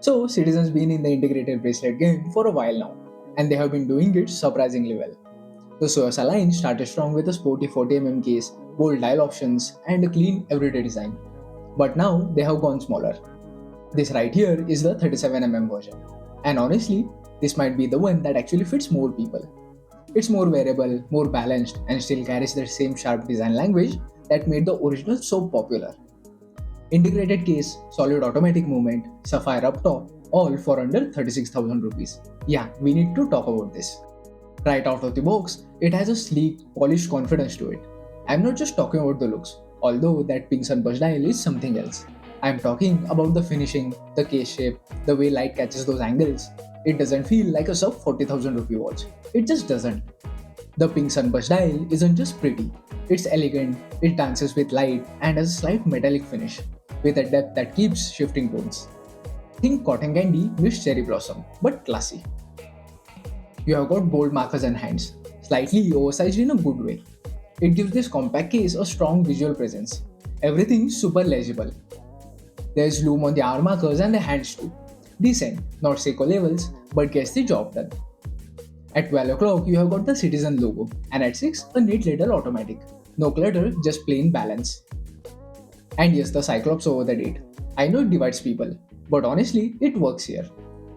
So, Citizen's been in the integrated bracelet game for a while now, and they have been doing it surprisingly well. The Tsuyosa line started strong with a sporty 40mm case, bold dial options, and a clean everyday design. But now they have gone smaller. This right here is the 37mm version. And honestly, this might be the one that actually fits more people. It's more wearable, more balanced, and still carries the same sharp design language that made the original so popular. Integrated case, solid automatic movement, sapphire up top, all for under 36,000 rupees. Yeah, we need to talk about this. Right out of the box, it has a sleek, polished confidence to it. I'm not just talking about the looks, although that pink sunburst dial is something else. I'm talking about the finishing, the case shape, the way light catches those angles. It doesn't feel like a sub 40,000 rupee watch. It just doesn't. The pink sunburst dial isn't just pretty, it's elegant, it dances with light and has a slight metallic finish, with a depth that keeps shifting tones. Think cotton candy with cherry blossom, but classy. You have got bold markers and hands, slightly oversized in a good way. It gives this compact case a strong visual presence. Everything's super legible. There's loom on the arm markers and the hands too. Decent, not Seiko levels, but gets the job done. At 12 o'clock, you have got the Citizen logo, and at 6, a neat little automatic. No clutter, just plain balance. And yes, the Cyclops over the date. I know it divides people, but honestly, it works here.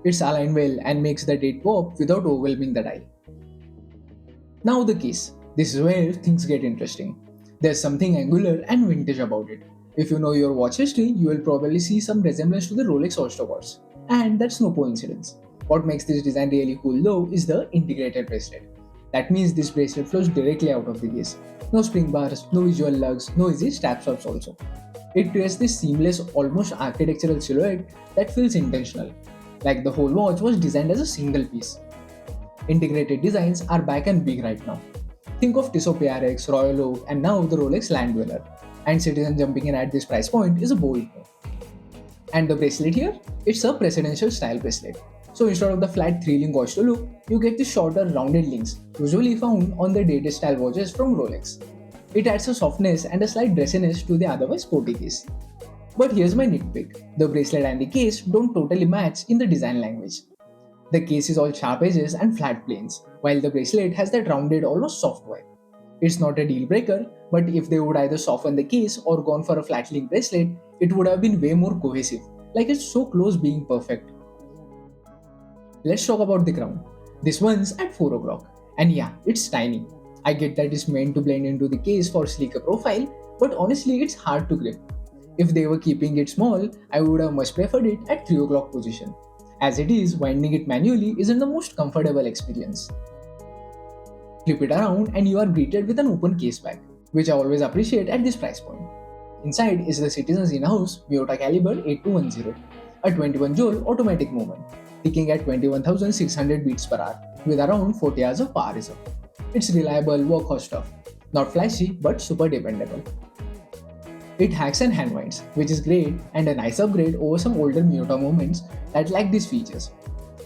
It's aligned well and makes the date pop without overwhelming the dial. Now the case. This is where things get interesting. There's something angular and vintage about it. If you know your watch history, you will probably see some resemblance to the Rolex Oysterquartz. And that's no coincidence. What makes this design really cool though is the integrated bracelet. That means this bracelet flows directly out of the case. No spring bars, no visual lugs, no easy strap swaps also. It creates this seamless, almost architectural silhouette that feels intentional, like the whole watch was designed as a single piece. Integrated designs are back and big right now. Think of Tissot PRX, Royal Oak, and now the Rolex Land Dweller. And Citizen jumping in at this price point is a bold move. And the bracelet here? It's a presidential style bracelet. So instead of the flat 3-link oyster look, you get the shorter rounded links, usually found on the dated style watches from Rolex. It adds a softness and a slight dressiness to the otherwise sporty case. But here's my nitpick. The bracelet and the case don't totally match in the design language. The case is all sharp edges and flat planes, while the bracelet has that rounded, almost soft vibe. It's not a deal breaker, but if they would either soften the case or gone for a flat link bracelet, it would have been way more cohesive. Like it's so close being perfect. Let's talk about the crown. This one's at 4 o'clock. And yeah, it's tiny. I get that it's meant to blend into the case for sleeker profile, but honestly it's hard to grip. If they were keeping it small, I would have much preferred it at 3 o'clock position. As it is, winding it manually isn't the most comfortable experience. Flip it around and you are greeted with an open case back, which I always appreciate at this price point. Inside is the Citizen's in-house Miyota Caliber 8210, a 21 joule automatic movement, ticking at 21,600 beats per hour, with around 40 hours of power reserve. It's reliable workhorse stuff, not flashy but super dependable. It hacks and hand winds, which is great and a nice upgrade over some older Miyota movements that lack these features.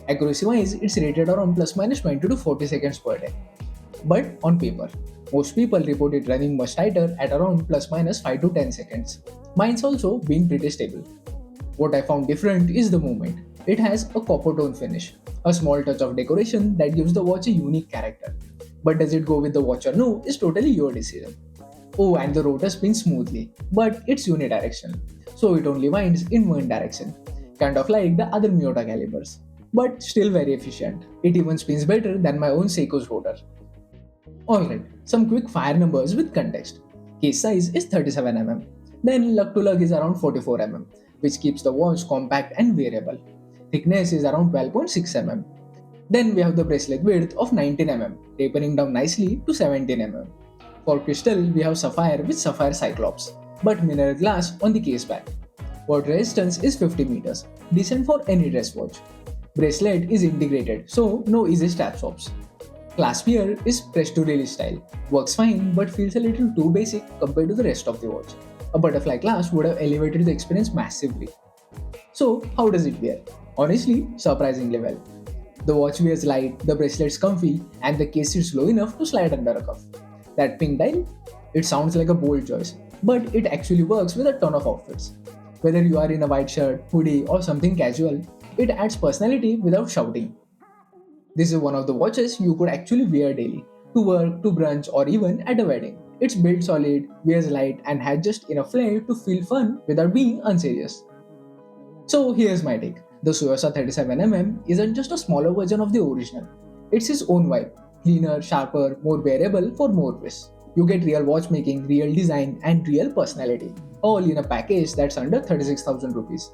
Accuracy wise, it's rated around plus minus 20 to 40 seconds per day. But on paper, most people report it running much tighter at around plus minus 5 to 10 seconds. Mine's also been pretty stable. What I found different is the movement. It has a copper tone finish, a small touch of decoration that gives the watch a unique character. But does it go with the watch or no is totally your decision. Oh, and the rotor spins smoothly, but it's unidirectional, so it only winds in one direction, kind of like the other Miyota calibers. But still very efficient. It even spins better than my own Seiko's rotor. Alright, some quick fire numbers with context. Case size is 37mm, then lug to lug is around 44mm, which keeps the watch compact and wearable. Thickness is around 12.6mm. Then we have the bracelet width of 19mm, tapering down nicely to 17mm. For crystal, we have sapphire with sapphire cyclops, but mineral glass on the case back. Water resistance is 50 meters, decent for any dress watch. Bracelet is integrated, so no easy strap swaps. Clasp here is press to release style, works fine but feels a little too basic compared to the rest of the watch. A butterfly clasp would have elevated the experience massively. So, how does it wear? Honestly, surprisingly well. The watch wears light, the bracelet's comfy, and the case is low enough to slide under a cuff. That pink dial? It sounds like a bold choice, but it actually works with a ton of outfits. Whether you are in a white shirt, hoodie, or something casual, It adds personality without shouting. This is one of the watches you could actually wear daily, to work, to brunch, or even at a wedding. It's built solid, wears light, and has just enough flair to feel fun without being unserious. So here's my take. The Tsuyosa 37mm isn't just a smaller version of the original. It's its own vibe. Cleaner, sharper, more wearable for more peace. You get real watchmaking, real design, and real personality, all in a package that's under 36,000 rupees.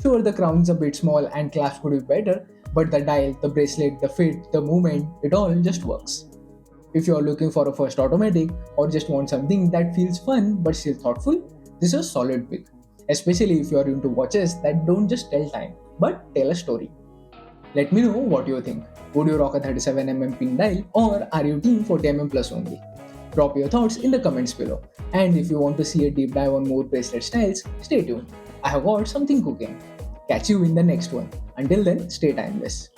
Sure, the crown's a bit small and clasp could be better, but the dial, the bracelet, the fit, the movement, it all just works. If you're looking for a first automatic or just want something that feels fun but still thoughtful, this is a solid pick. Especially if you're into watches that don't just tell time but tell a story. Let me know what you think. Would you rock a 37mm pin dial or are you team 40mm plus only? Drop your thoughts in the comments below. And if you want to see a deep dive on more bracelet styles, stay tuned. I have got something cooking. Catch you in the next one. Until then, stay timeless.